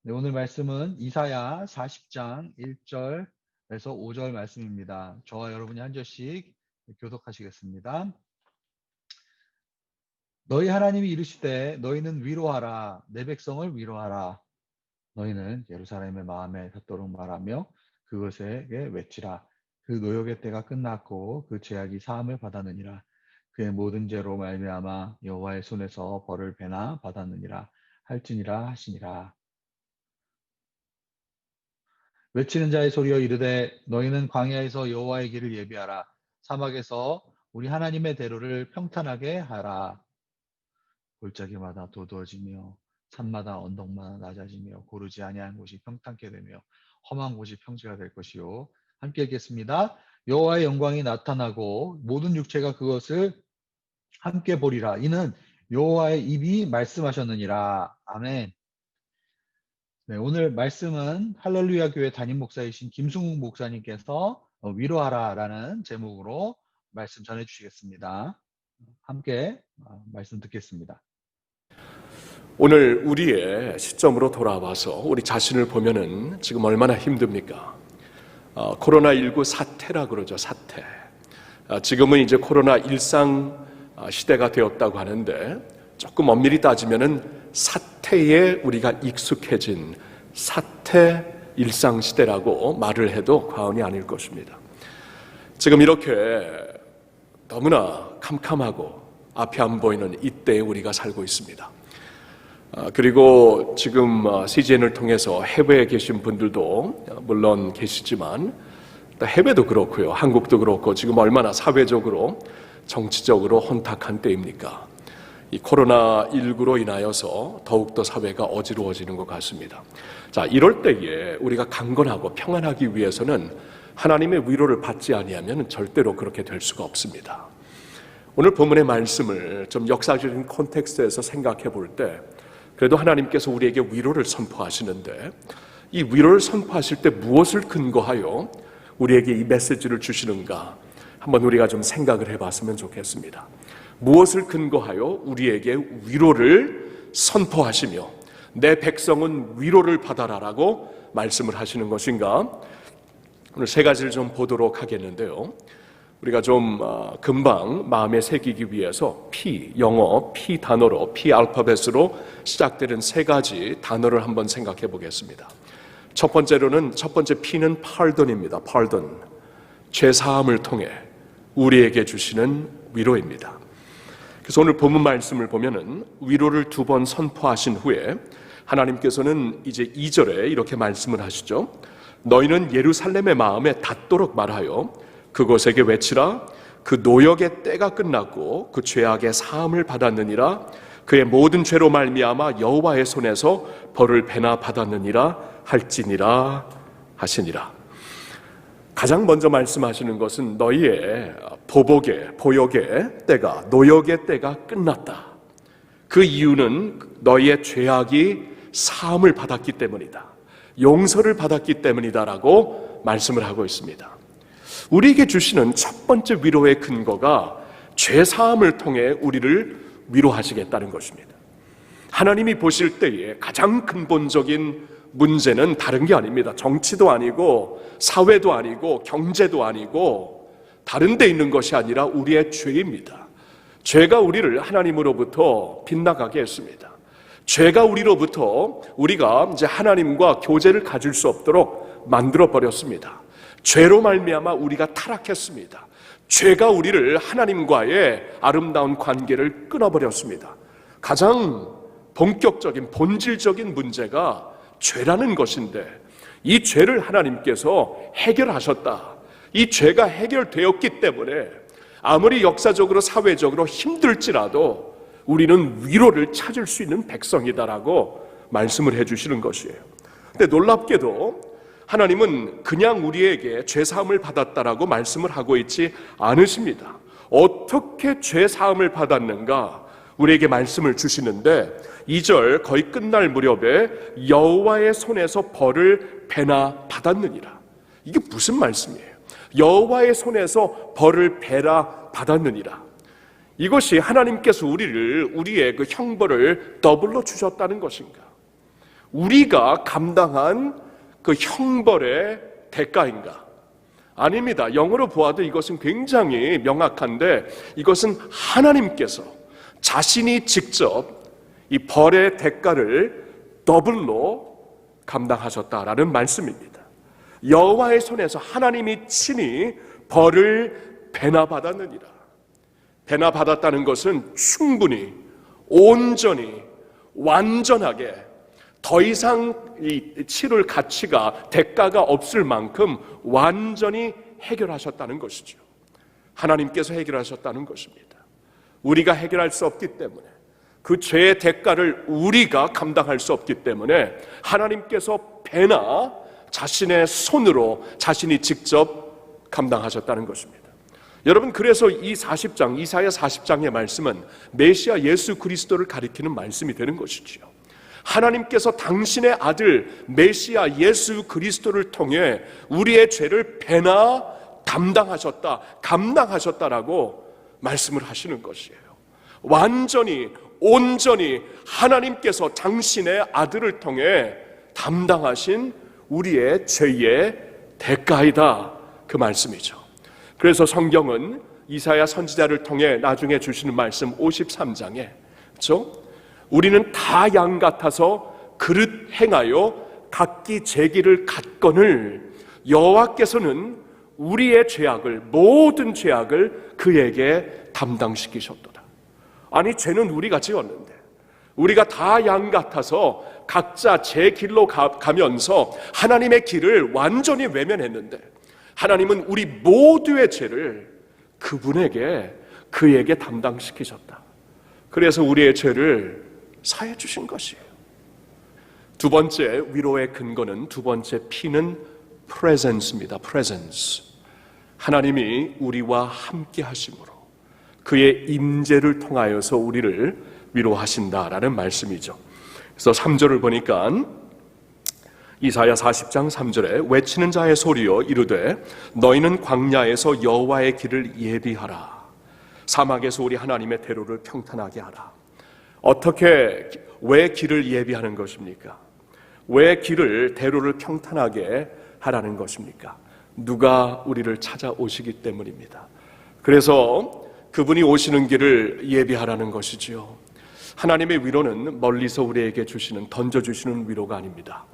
네, 오늘 말씀은 이사야 40장 1절에서 5절 말씀입니다. 저와 여러분이 한 절씩 교독하시겠습니다. 너희 하나님이 이르시되 너희는 위로하라. 내 백성을 위로하라. 너희는 예루살렘의 마음에 닿도록 말하며 그것에게 외치라. 그 노역의 때가 끝났고 그 죄악이 사함을 받았느니라. 그의 모든 죄로 말미암아 여호와의 손에서 벌을 배나 받았느니라 할지니라 하시니라. 외치는 자의 소리여 이르되 너희는 광야에서 여호와의 길을 예비하라. 사막에서 우리 하나님의 대로를 평탄하게 하라. 골짜기마다 도두어지며 산마다 언덕마다 낮아지며 고르지 아니한 곳이 평탄케 되며 험한 곳이 평지가 될 것이요. 함께 읽겠습니다. 여호와의 영광이 나타나고 모든 육체가 그것을 함께 보리라. 이는 여호와의 입이 말씀하셨느니라. 아멘. 네, 오늘 말씀은 할렐루야 교회 담임 목사이신 김승욱 목사님께서 위로하라라는 제목으로 말씀 전해주시겠습니다. 함께 말씀 듣겠습니다. 오늘 우리의 시점으로 돌아와서 우리 자신을 보면은 지금 얼마나 힘듭니까? 코로나19 사태라 그러죠, 사태. 지금은 이제 코로나 일상 시대가 되었다고 하는데 조금 엄밀히 따지면은 사태에 우리가 익숙해진 사태 일상 시대라고 말을 해도 과언이 아닐 것입니다. 지금 이렇게 너무나 캄캄하고 앞이 안 보이는 이때에 우리가 살고 있습니다. 그리고 지금 CGN을 통해서 해외에 계신 분들도 물론 계시지만 해외도 그렇고요, 한국도 그렇고 지금 얼마나 사회적으로 정치적으로 혼탁한 때입니까? 이 코로나19로 인하여서 더욱더 사회가 어지러워지는 것 같습니다. 자, 이럴 때에 우리가 강건하고 평안하기 위해서는 하나님의 위로를 받지 아니하면 절대로 그렇게 될 수가 없습니다. 오늘 본문의 말씀을 좀 역사적인 콘텍스트에서 생각해 볼 때 그래도 하나님께서 우리에게 위로를 선포하시는데 이 위로를 선포하실 때 무엇을 근거하여 우리에게 이 메시지를 주시는가 한번 우리가 좀 생각을 해봤으면 좋겠습니다. 무엇을 근거하여 우리에게 위로를 선포하시며 내 백성은 위로를 받아라라고 말씀을 하시는 것인가? 오늘 세 가지를 좀 보도록 하겠는데요. 우리가 좀 금방 마음에 새기기 위해서 영어 P 단어로, P 알파벳으로 시작되는 세 가지 단어를 한번 생각해 보겠습니다. 첫 번째 P는 pardon입니다. pardon. 죄사함을 통해 우리에게 주시는 위로입니다. 그래서 오늘 본문 말씀을 보면은 위로를 2번 선포하신 후에 하나님께서는 이제 2절에 이렇게 말씀을 하시죠. 너희는 예루살렘의 마음에 닿도록 말하여 그곳에게 외치라. 그 노역의 때가 끝났고 그 죄악의 사함을 받았느니라. 그의 모든 죄로 말미암아 여호와의 손에서 벌을 배나 받았느니라 할지니라 하시니라. 가장 먼저 말씀하시는 것은 너희의 보역의 때가, 노역의 때가 끝났다. 그 이유는 너희의 죄악이 사함을 받았기 때문이다. 용서를 받았기 때문이다라고 말씀을 하고 있습니다. 우리에게 주시는 첫 번째 위로의 근거가 죄 사함을 통해 우리를 위로하시겠다는 것입니다. 하나님이 보실 때에 가장 근본적인 문제는 다른 게 아닙니다. 정치도 아니고 사회도 아니고 경제도 아니고 다른 데 있는 것이 아니라 우리의 죄입니다. 죄가 우리를 하나님으로부터 빗나가게 했습니다. 죄가 우리가 이제 하나님과 교제를 가질 수 없도록 만들어 버렸습니다. 죄로 말미암아 우리가 타락했습니다. 죄가 우리를 하나님과의 아름다운 관계를 끊어버렸습니다. 가장 본격적인 본질적인 문제가 죄라는 것인데 이 죄를 하나님께서 해결하셨다. 이 죄가 해결되었기 때문에 아무리 역사적으로 사회적으로 힘들지라도 우리는 위로를 찾을 수 있는 백성이다라고 말씀을 해주시는 것이에요. 근데 놀랍게도 하나님은 그냥 우리에게 죄사함을 받았다라고 말씀을 하고 있지 않으십니다. 어떻게 죄사함을 받았는가 우리에게 말씀을 주시는데 2절 거의 끝날 무렵에 여호와의 손에서 벌을 배나 받았느니라. 이게 무슨 말씀이에요? 여호와의 손에서 벌을 배나 받았느니라. 이것이 하나님께서 우리의 그 형벌을 더블로 주셨다는 것인가? 우리가 감당한 그 형벌의 대가인가? 아닙니다. 영어로 보아도 이것은 굉장히 명확한데, 이것은 하나님께서 자신이 직접 이 벌의 대가를 더블로 감당하셨다라는 말씀입니다. 여호와의 손에서 하나님이 친히 벌을 배나받았느니라. 배나받았다는 것은 충분히, 온전히, 완전하게 더 이상 이 치를 가치가, 대가가 없을 만큼 완전히 해결하셨다는 것이죠. 하나님께서 해결하셨다는 것입니다. 우리가 해결할 수 없기 때문에, 그 죄의 대가를 우리가 감당할 수 없기 때문에 하나님께서 배나 자신의 손으로 자신이 직접 감당하셨다는 것입니다. 여러분, 그래서 이 40장, 이사야 40장의 말씀은 메시아 예수 그리스도를 가리키는 말씀이 되는 것이지요. 하나님께서 당신의 아들 메시아 예수 그리스도를 통해 우리의 죄를 배나 담당하셨다, 감당하셨다라고 말씀을 하시는 것이에요. 완전히, 온전히 하나님께서 당신의 아들을 통해 담당하신 우리의 죄의 대가이다, 그 말씀이죠. 그래서 성경은 이사야 선지자를 통해 나중에 주시는 말씀 53장에, 그렇죠? 우리는 다 양 같아서 그릇 행하여 각기 제 길을 갔거늘 여호와께서는 우리의 죄악을, 모든 죄악을 그에게 담당시키셨도다. 아니, 죄는 우리가 지었는데, 우리가 다 양 같아서 각자 제 길로 가면서 하나님의 길을 완전히 외면했는데, 하나님은 우리 모두의 죄를 그에게 담당시키셨다. 그래서 우리의 죄를 사해 주신 것이에요. 두 번째 위로의 근거는, 두 번째 P는 presence입니다. presence. 하나님이 우리와 함께 하심으로 그의 임재를 통하여서 우리를 위로하신다라는 말씀이죠. 그래서 3절을 보니까 이사야 40장 3절에 외치는 자의 소리여 이르되 너희는 광야에서 여호와의 길을 예비하라. 사막에서 우리 하나님의 대로를 평탄하게 하라. 어떻게, 왜 길을 예비하는 것입니까? 왜 길을, 대로를 평탄하게 하라는 것입니까? 누가 우리를 찾아오시기 때문입니다. 그래서 그분이 오시는 길을 예비하라는 것이지요. 하나님의 위로는 멀리서 우리에게 주시는, 던져주시는 위로가 아닙니다.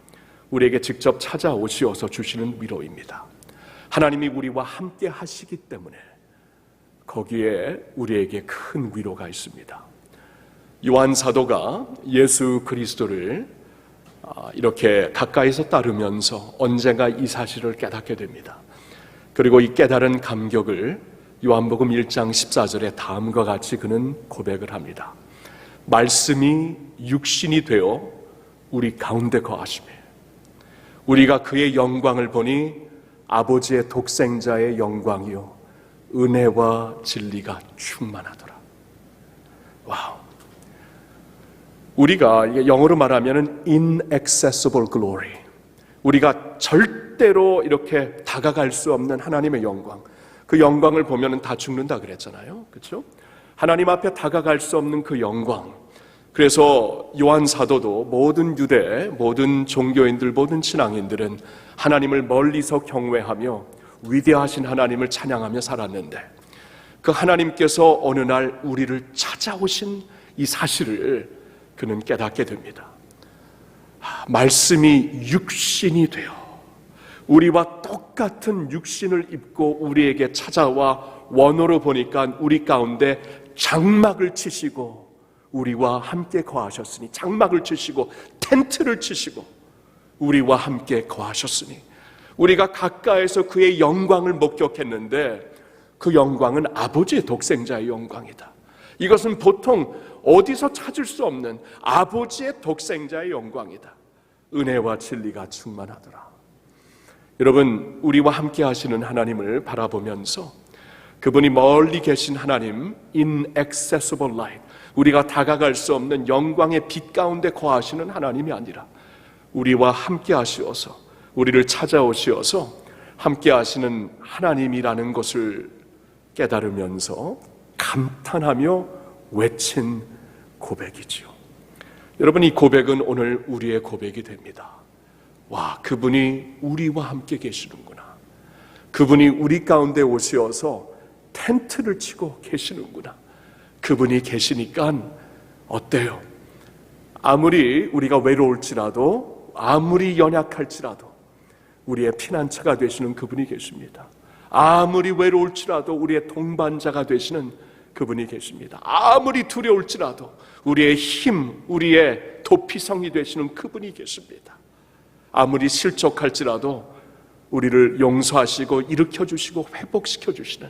우리에게 직접 찾아오시어서 주시는 위로입니다. 하나님이 우리와 함께 하시기 때문에 거기에 우리에게 큰 위로가 있습니다. 요한 사도가 예수 그리스도를 이렇게 가까이서 따르면서 언젠가 이 사실을 깨닫게 됩니다. 그리고 이 깨달은 감격을 요한복음 1장 14절에 다음과 같이 그는 고백을 합니다. 말씀이 육신이 되어 우리 가운데 거하시며 우리가 그의 영광을 보니 아버지의 독생자의 영광이요 은혜와 진리가 충만하더라. 와우. 우리가 영어로 말하면 inaccessible glory, 우리가 절대로 이렇게 다가갈 수 없는 하나님의 영광, 그 영광을 보면 다 죽는다 그랬잖아요. 그렇죠? 하나님 앞에 다가갈 수 없는 그 영광. 그래서 요한 사도도 모든 유대, 모든 종교인들, 모든 신앙인들은 하나님을 멀리서 경외하며 위대하신 하나님을 찬양하며 살았는데, 그 하나님께서 어느 날 우리를 찾아오신 이 사실을 그는 깨닫게 됩니다. 말씀이 육신이 되어 우리와 똑같은 육신을 입고 우리에게 찾아와 원어로 보니까 우리 가운데 장막을 치시고 우리와 함께 거하셨으니, 장막을 치시고 텐트를 치시고 우리와 함께 거하셨으니, 우리가 가까이서 그의 영광을 목격했는데 그 영광은 아버지의 독생자의 영광이다. 이것은 보통 어디서 찾을 수 없는 아버지의 독생자의 영광이다. 은혜와 진리가 충만하더라. 여러분, 우리와 함께 하시는 하나님을 바라보면서 그분이 멀리 계신 하나님, inaccessible light, 우리가 다가갈 수 없는 영광의 빛 가운데 거하시는 하나님이 아니라 우리와 함께 하시어서, 우리를 찾아오시어서 함께 하시는 하나님이라는 것을 깨달으면서 감탄하며 외친 고백이지요. 여러분, 이 고백은 오늘 우리의 고백이 됩니다. 와, 그분이 우리와 함께 계시는구나. 그분이 우리 가운데 오셔서 텐트를 치고 계시는구나. 그분이 계시니까 어때요? 아무리 우리가 외로울지라도, 아무리 연약할지라도 우리의 피난처가 되시는 그분이 계십니다. 아무리 외로울지라도 우리의 동반자가 되시는 그분이 계십니다. 아무리 두려울지라도 우리의 힘, 우리의 도피성이 되시는 그분이 계십니다. 아무리 실족할지라도 우리를 용서하시고 일으켜주시고 회복시켜주시는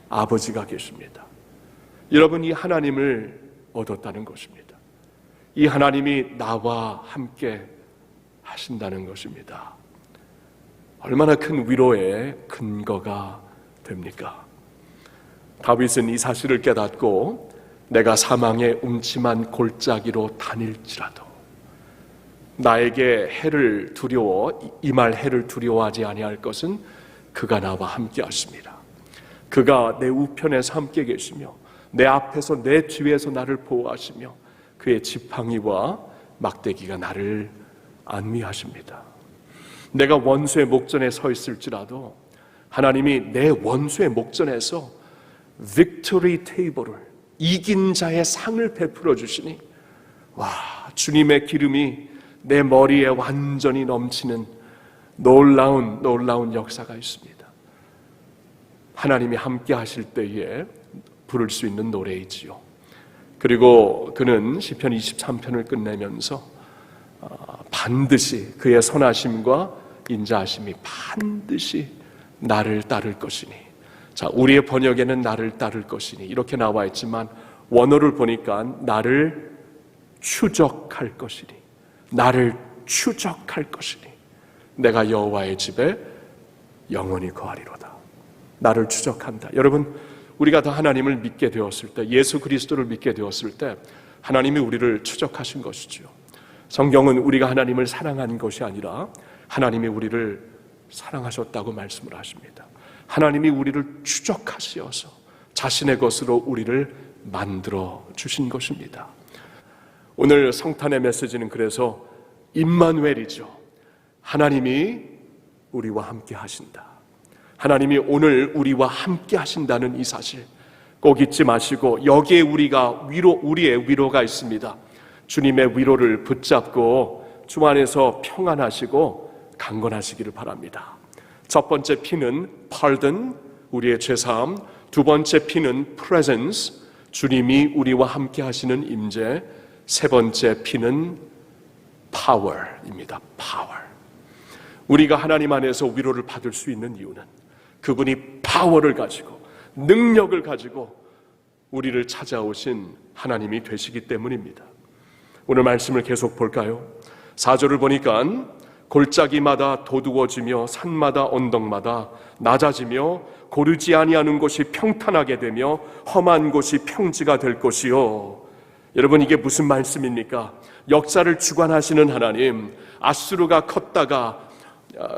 아버지가 계십니다. 여러분, 이 하나님을 얻었다는 것입니다. 이 하나님이 나와 함께 하신다는 것입니다. 얼마나 큰 위로의 근거가 됩니까? 다윗은 이 사실을 깨닫고 내가 사망의 음침한 골짜기로 다닐지라도 나에게 해를 두려워 임할 해를 두려워하지 아니할 것은 그가 나와 함께 하십니다. 그가 내 우편에서 함께 계시며 내 앞에서 내 뒤에서 나를 보호하시며 그의 지팡이와 막대기가 나를 안위하십니다. 내가 원수의 목전에 서 있을지라도 하나님이 내 원수의 목전에서 빅토리 테이블을, 이긴 자의 상을 베풀어 주시니, 와, 주님의 기름이 내 머리에 완전히 넘치는 놀라운 역사가 있습니다. 하나님이 함께 하실 때에 부를 수 있는 노래이지요. 그리고 그는 시편 23편을 끝내면서 반드시 그의 선하심과 인자하심이 반드시 나를 따를 것이니, 자, 우리의 번역에는 나를 따를 것이니 이렇게 나와 있지만 원어를 보니까 나를 추적할 것이니, 나를 추적할 것이니 내가 여호와의 집에 영원히 거하리로다. 나를 추적한다. 여러분, 우리가 다 하나님을 믿게 되었을 때, 예수 그리스도를 믿게 되었을 때 하나님이 우리를 추적하신 것이죠. 성경은 우리가 하나님을 사랑한 것이 아니라 하나님이 우리를 사랑하셨다고 말씀을 하십니다. 하나님이 우리를 추적하시어서 자신의 것으로 우리를 만들어 주신 것입니다. 오늘 성탄의 메시지는 그래서 임마누엘이죠. 하나님이 우리와 함께 하신다. 하나님이 오늘 우리와 함께 하신다는 이 사실 꼭 잊지 마시고, 여기에 우리의 위로가 있습니다. 주님의 위로를 붙잡고 주 안에서 평안하시고 강건하시기를 바랍니다. 첫 번째 P는 pardon, 우리의 죄사함. 두 번째 P는 presence, 주님이 우리와 함께 하시는 임재. 세 번째 P는 power입니다. power. 우리가 하나님 안에서 위로를 받을 수 있는 이유는 그분이 파워를 가지고, 능력을 가지고 우리를 찾아오신 하나님이 되시기 때문입니다. 오늘 말씀을 계속 볼까요? 4절을 보니까 골짜기마다 도두어지며 산마다 언덕마다 낮아지며 고르지 아니하는 곳이 평탄하게 되며 험한 곳이 평지가 될 것이요. 여러분, 이게 무슨 말씀입니까? 역사를 주관하시는 하나님, 아수르가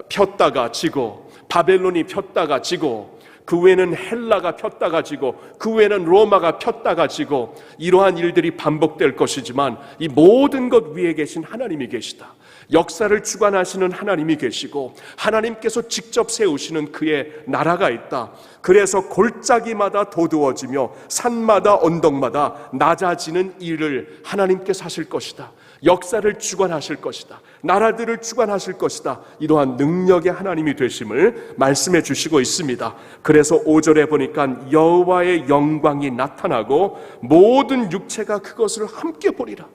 폈다가 지고, 바벨론이 폈다가 지고, 그 외에는 헬라가 폈다가 지고, 그 외에는 로마가 폈다가 지고, 이러한 일들이 반복될 것이지만 이 모든 것 위에 계신 하나님이 계시다. 역사를 주관하시는 하나님이 계시고 하나님께서 직접 세우시는 그의 나라가 있다. 그래서 골짜기마다 도두어지며 산마다 언덕마다 낮아지는 일을 하나님께서 하실 것이다. 역사를 주관하실 것이다. 나라들을 주관하실 것이다. 이러한 능력의 하나님이 되심을 말씀해 주시고 있습니다. 그래서 5절에 보니까 여호와의 영광이 나타나고 모든 육체가 그것을 함께 보리라.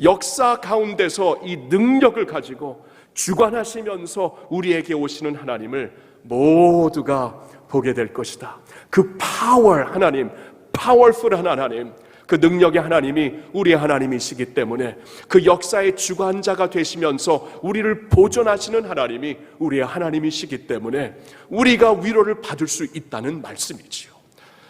역사 가운데서 이 능력을 가지고 주관하시면서 우리에게 오시는 하나님을 모두가 보게 될 것이다. 그 파워 하나님, 파워풀한 하나님, 그 능력의 하나님이 우리의 하나님이시기 때문에 그 역사의 주관자가 되시면서 우리를 보존하시는 하나님이 우리의 하나님이시기 때문에 우리가 위로를 받을 수 있다는 말씀이지요.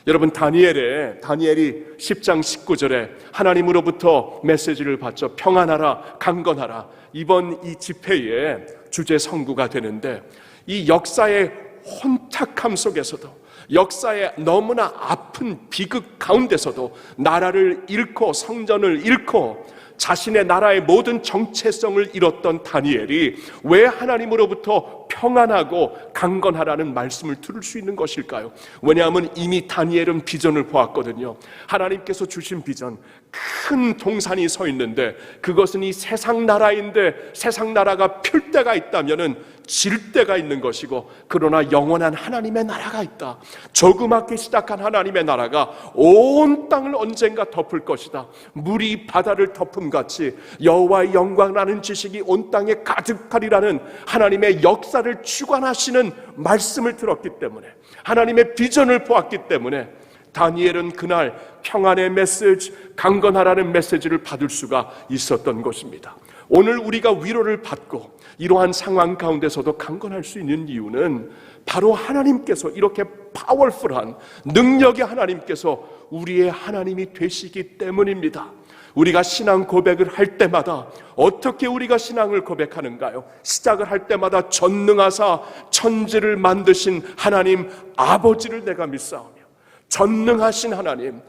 여러분, 다니엘이 10장 19절에 하나님으로부터 메시지를 받죠. 평안하라, 강건하라. 이번 이 집회의 주제 성구가 되는데, 이 역사의 혼탁함 속에서도, 역사의 너무나 아픈 비극 가운데서도 나라를 잃고 성전을 잃고 자신의 나라의 모든 정체성을 잃었던 다니엘이 왜 하나님으로부터 평안하고 강건하라는 말씀을 들을 수 있는 것일까요? 왜냐하면 이미 다니엘은 비전을 보았거든요. 하나님께서 주신 비전, 큰 동산이 서 있는데 그것은 이 세상 나라인데 세상 나라가 필 때가 있다면은 질 때가 있는 것이고, 그러나 영원한 하나님의 나라가 있다. 조그맣게 시작한 하나님의 나라가 온 땅을 언젠가 덮을 것이다. 물이 바다를 덮음 같이 여호와의 영광이라는 지식이 온 땅에 가득하리라는 하나님의 역사를 주관하시는 말씀을 들었기 때문에, 하나님의 비전을 보았기 때문에 다니엘은 그날 평안의 메시지, 강건하라는 메시지를 받을 수가 있었던 것입니다. 오늘 우리가 위로를 받고 이러한 상황 가운데서도 강건할 수 있는 이유는 바로 하나님께서, 이렇게 파워풀한 능력의 하나님께서 우리의 하나님이 되시기 때문입니다. 우리가 신앙 고백을 할 때마다 어떻게 우리가 신앙을 고백하는가요? 시작을 할 때마다 전능하사 천지를 만드신 하나님 아버지를 내가 믿사오며, 전능하신 하나님,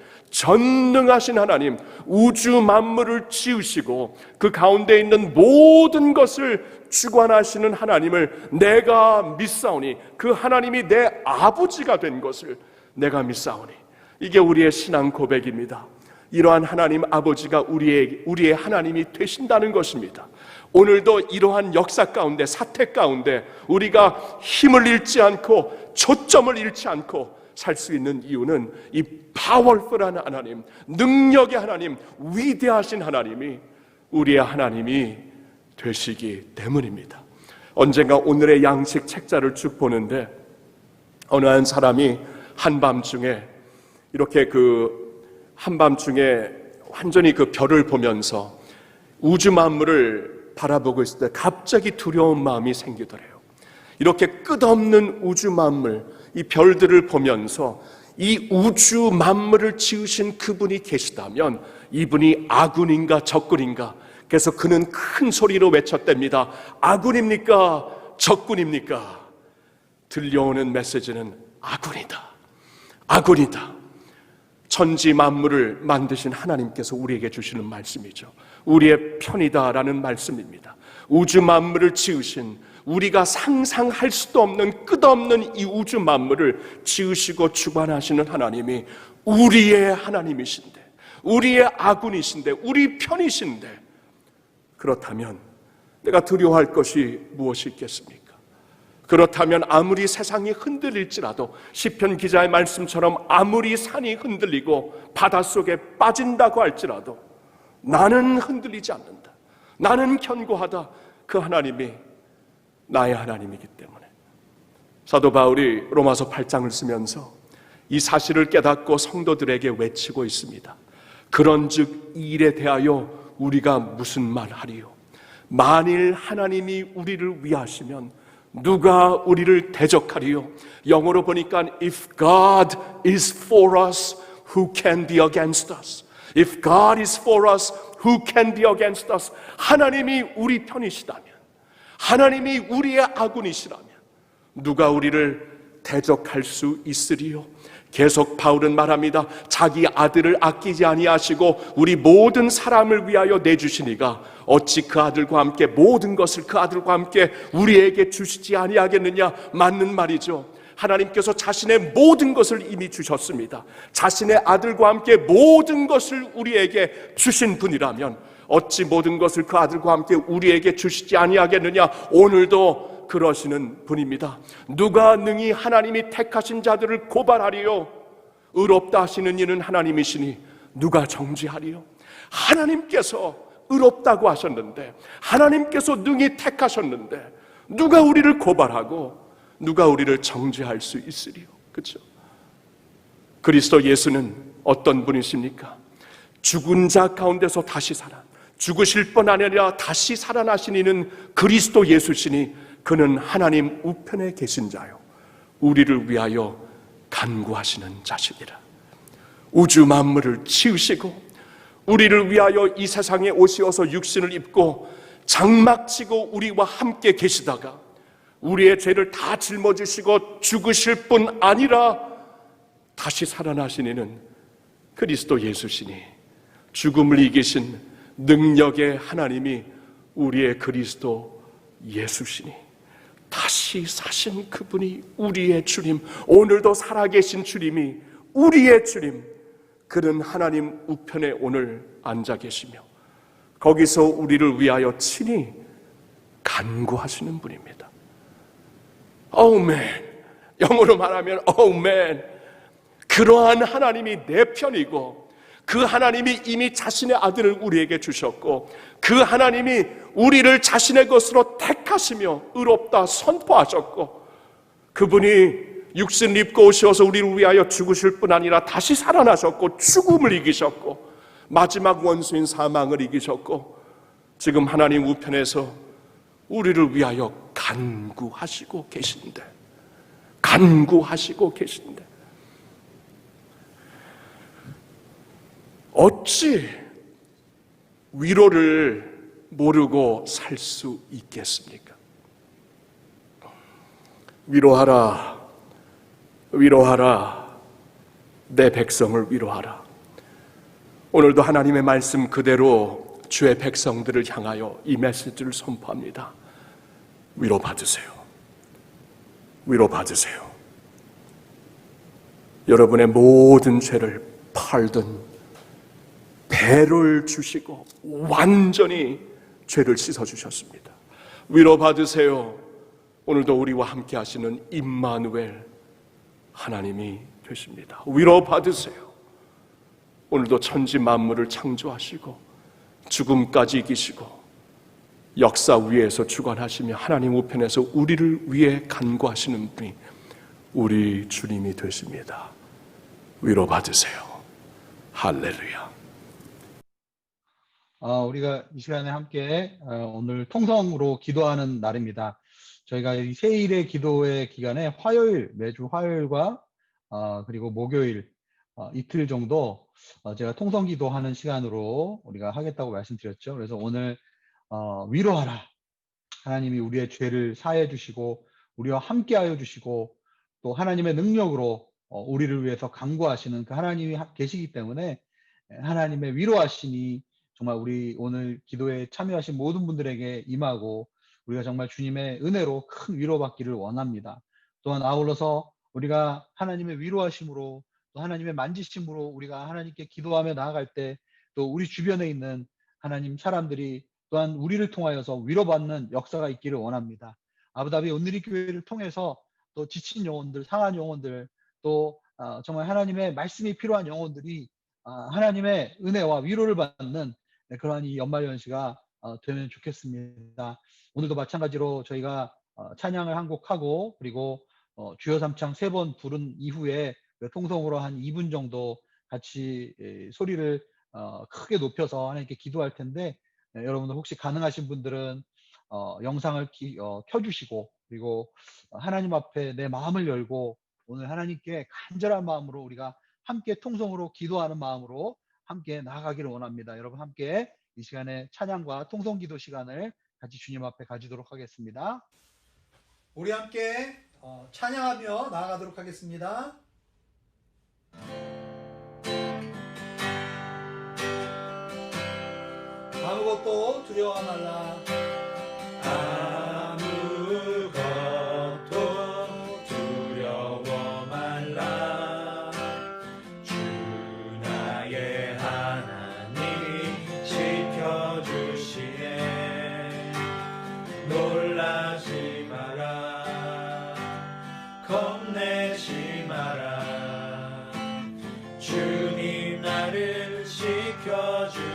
우주 만물을 지으시고 그 가운데 있는 모든 것을 주관하시는 하나님을 내가 믿사오니, 그 하나님이 내 아버지가 된 것을 내가 믿사오니, 이게 우리의 신앙 고백입니다. 이러한 하나님 아버지가 우리의 하나님이 되신다는 것입니다. 오늘도 이러한 역사 가운데, 사태 가운데 우리가 힘을 잃지 않고 초점을 잃지 않고 살 수 있는 이유는 이 파워풀한 하나님, 능력의 하나님, 위대하신 하나님이 우리의 하나님이 되시기 때문입니다. 언젠가 오늘의 양식 책자를 쭉 보는데 어느 한 사람이 한밤중에 이렇게 한밤중에 완전히 그 별을 보면서 우주 만물을 바라보고 있을 때 갑자기 두려운 마음이 생기더래요. 이렇게 끝없는 우주 만물, 이 별들을 보면서 이 우주 만물을 지으신 그분이 계시다면 이분이 아군인가 적군인가? 그래서 그는 큰 소리로 외쳤답니다. 아군입니까? 적군입니까? 들려오는 메시지는 아군이다. 아군이다. 천지 만물을 만드신 하나님께서 우리에게 주시는 말씀이죠. 우리의 편이다라는 말씀입니다. 우주 만물을 지으신, 우리가 상상할 수도 없는 끝없는 이 우주 만물을 지으시고 주관하시는 하나님이 우리의 하나님이신데, 우리의 아군이신데, 우리 편이신데, 그렇다면 내가 두려워할 것이 무엇이 있겠습니까? 그렇다면 아무리 세상이 흔들릴지라도 시편 기자의 말씀처럼 아무리 산이 흔들리고 바닷속에 빠진다고 할지라도 나는 흔들리지 않는다. 나는 견고하다. 그 하나님이 나의 하나님이기 때문에. 사도 바울이 로마서 8장을 쓰면서 이 사실을 깨닫고 성도들에게 외치고 있습니다. 그런즉 이 일에 대하여 우리가 무슨 말하리요? 만일 하나님이 우리를 위하시면 누가 우리를 대적하리요? 영어로 보니까 If God is for us, who can be against us? If God is for us, who can be against us? 하나님이 우리 편이시다면, 하나님이 우리의 아군이시라면 누가 우리를 대적할 수 있으리요? 계속 바울은 말합니다. 자기 아들을 아끼지 아니하시고 우리 모든 사람을 위하여 내주시니가 어찌 그 아들과 함께 모든 것을 그 아들과 함께 우리에게 주시지 아니하겠느냐? 맞는 말이죠. 하나님께서 자신의 모든 것을 이미 주셨습니다. 자신의 아들과 함께 모든 것을 우리에게 주신 분이라면 어찌 모든 것을 그 아들과 함께 우리에게 주시지 아니하겠느냐? 오늘도 그러시는 분입니다. 누가 능히 하나님이 택하신 자들을 고발하리요? 의롭다 하시는 이는 하나님이시니 누가 정죄하리요? 하나님께서 의롭다고 하셨는데, 하나님께서 능히 택하셨는데 누가 우리를 고발하고 누가 우리를 정죄할 수 있으리요? 그렇죠? 그리스도 예수는 어떤 분이십니까? 죽은 자 가운데서 다시 살아, 죽으실 뿐 아니라 다시 살아나신 이는 그리스도 예수시니 그는 하나님 우편에 계신 자요, 우리를 위하여 간구하시는 자시니라. 우주 만물을 지으시고 우리를 위하여 이 세상에 오시어서 육신을 입고 장막치고 우리와 함께 계시다가 우리의 죄를 다 짊어지시고 죽으실 뿐 아니라 다시 살아나신 이는 그리스도 예수시니 죽음을 이기신 능력의 하나님이 우리의 그리스도 예수시니 다시 사신 그분이 우리의 주님, 오늘도 살아계신 주님이 우리의 주님, 그는 하나님 우편에 오늘 앉아 계시며 거기서 우리를 위하여 친히 간구하시는 분입니다. 아멘. 영어로 말하면 아멘. 그러한 하나님이 내 편이고 그 하나님이 이미 자신의 아들을 우리에게 주셨고 그 하나님이 우리를 자신의 것으로 택하시며 의롭다 선포하셨고 그분이 육신 입고 오셔서 우리를 위하여 죽으실 뿐 아니라 다시 살아나셨고 죽음을 이기셨고 마지막 원수인 사망을 이기셨고 지금 하나님 우편에서 우리를 위하여 간구하시고 계신데 어찌 위로를 모르고 살 수 있겠습니까? 위로하라, 위로하라, 내 백성을 위로하라. 오늘도 하나님의 말씀 그대로 주의 백성들을 향하여 이 메시지를 선포합니다. 위로받으세요. 위로받으세요. 여러분의 모든 죄를 팔든 배를 주시고 완전히 죄를 씻어주셨습니다. 위로받으세요. 오늘도 우리와 함께 하시는 임마누엘 하나님이 되십니다. 위로받으세요. 오늘도 천지 만물을 창조하시고 죽음까지 이기시고 역사 위에서 주관하시며 하나님 우편에서 우리를 위해 간구하시는 분이 우리 주님이 되십니다. 위로받으세요. 할렐루야. 우리가 이 시간에 함께 오늘 통성으로 기도하는 날입니다. 저희가 이 세일의 기도회 기간에 매주 화요일과 그리고 목요일 이틀 정도 제가 통성 기도하는 시간으로 우리가 하겠다고 말씀드렸죠. 그래서 오늘 위로하라. 하나님이 우리의 죄를 사해 주시고 우리와 함께 하여 주시고 또 하나님의 능력으로 우리를 위해서 간구하시는 그 하나님이 계시기 때문에 하나님의 위로하심이 정말 우리 오늘 기도에 참여하신 모든 분들에게 임하고 우리가 정말 주님의 은혜로 큰 위로받기를 원합니다. 또한 아울러서 우리가 하나님의 위로하심으로 또 하나님의 만지심으로 우리가 하나님께 기도하며 나아갈 때 또 우리 주변에 있는 하나님 사람들이 또한 우리를 통하여서 위로받는 역사가 있기를 원합니다. 아부다비 온누리 교회를 통해서 또 지친 영혼들, 상한 영혼들, 또 정말 하나님의 말씀이 필요한 영혼들이 하나님의 은혜와 위로를 받는 그러한 이 연말 연시가 되면 좋겠습니다. 오늘도 마찬가지로 저희가 찬양을 한 곡 하고 그리고 주여 삼창 3번 부른 이후에 통성으로 한 2분 정도 같이 소리를 크게 높여서 하나님께 기도할 텐데 여러분들 혹시 가능하신 분들은 영상을 켜주시고 그리고 하나님 앞에 내 마음을 열고 오늘 하나님께 간절한 마음으로 우리가 함께 통성으로 기도하는 마음으로 함께 나아가기를 원합니다. 여러분 함께 이 시간에 찬양과 통성기도 시간을 같이 주님 앞에 가지도록 하겠습니다. 우리 함께 찬양하며 나아가도록 하겠습니다. 아무것도 두려워 말라. 아무것도 두려워 말라. 주 나의 하나님이 지켜주시네. 놀라지 마라. 겁내지 마라. 주님 나를 지켜주시네.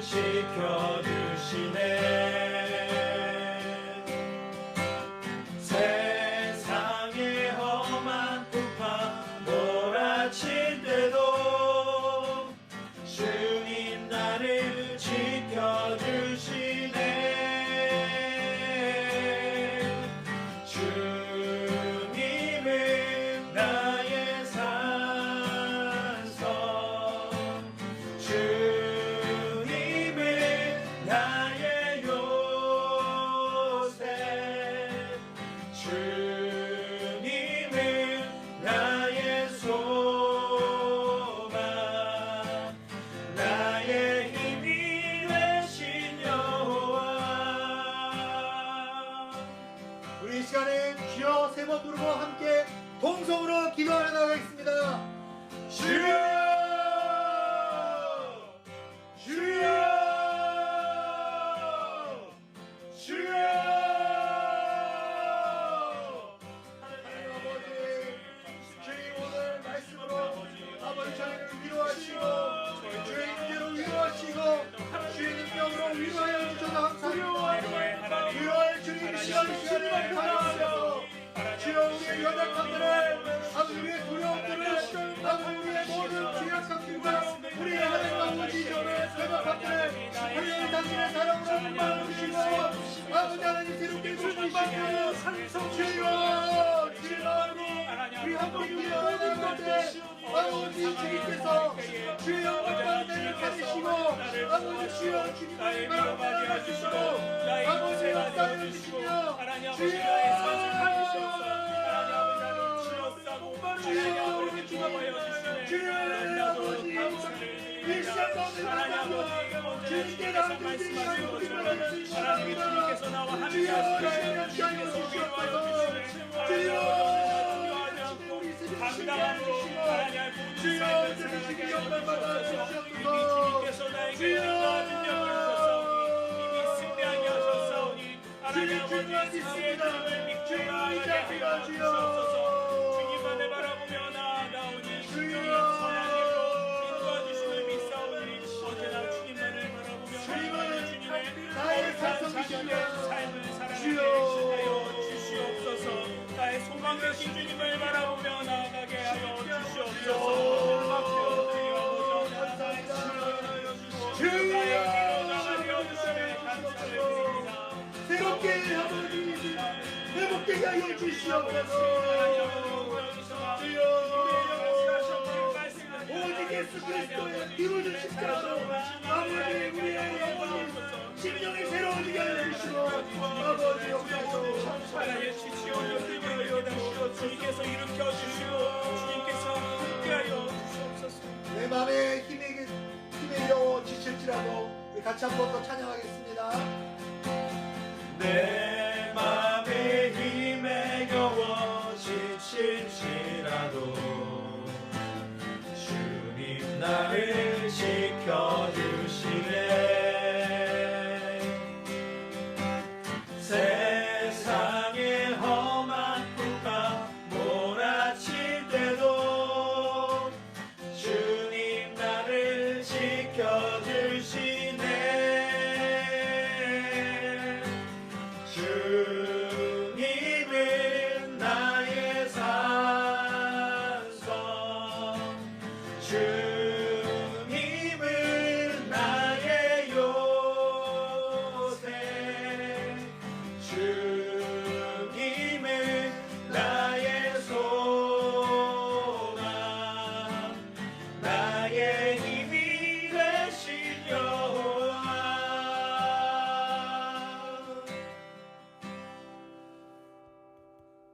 지켜주시네. 세상의 험한 풍파 몰아칠 때도 주님 나를 지켜주시네. 주님은 나의 산성, 주님은 나의 요새, 주님은 나의 소망, 나의 힘이 되신 여호와. 우리 이 시간에 주여 세 번 부르고 함께 동성으로 기도하러 나가겠습니다. 주여, 주여, 주여. 하나님 아버지, 주님 오늘 말씀으로 아버지 저희를 위로하시고 주의 임재로 위로하시고 주의 능력으로 위로하여 주셔서 감사합니다. 위로할 주님 이 시간을 감사하셔서 주여 우리의 연약함들을 아버지 우리의 두려움들을 아버지 우리의 모든 죄악함들과 우리의 하나님 아버지 저를 생각함들을 하나님 당신의 사랑으로 충만하시고 아버지 하나님 새롭게 부르시고 주여 주여 우리 함께 기도하는데 아버지 주님께서 주의 영광 가운데 가르시고 아버지 주여 주님의 마음을 알아주시고 아버지 역사를 주시며 주여 주여 아버지 일상 가운데 나가고 주님께 나아가는 시간을 우리가 주님께서 나와 함께 하시옵소서. 주여 감당함으로 하나님 주여 주님 영광 받아 주시옵소서. 주님께서 나에게 영광 능력을 주셔서 이미 승리하게 하셨사오니 하나님 아버지 세상의 주님을 믿고 나아가게 하여 주시옵소서. 주님만을 바라보며 나아가오니 주님의 선한 일로 인도하주심을 믿사오니 언제나 주님만을 바라보며 주님의 나의 거룩한 산성이시며 삶을 살아가게 주여 하여 주시옵소서. 나의 소망 되신 주님을 바라보며 나아가게 하여 주시옵소서. 새롭게 아버지 회복되게 하여 주시옵소서. 주여 오직 예수 그리스도의 피를 십자가로 아버지 우리의 심령이 새로워지게 하여 주시고 아버지 역사하시고 하나의 지치오니 주님께서 일으켜 주시고 주님께서 함께하여 주시옵소서. 내 마음에 힘에 겨워 지칠지라도 우리 같이 한 번 더 찬양하겠습니다. 내 맘에 힘에 겨워 지칠지라도 주님 나를 지켜주시네.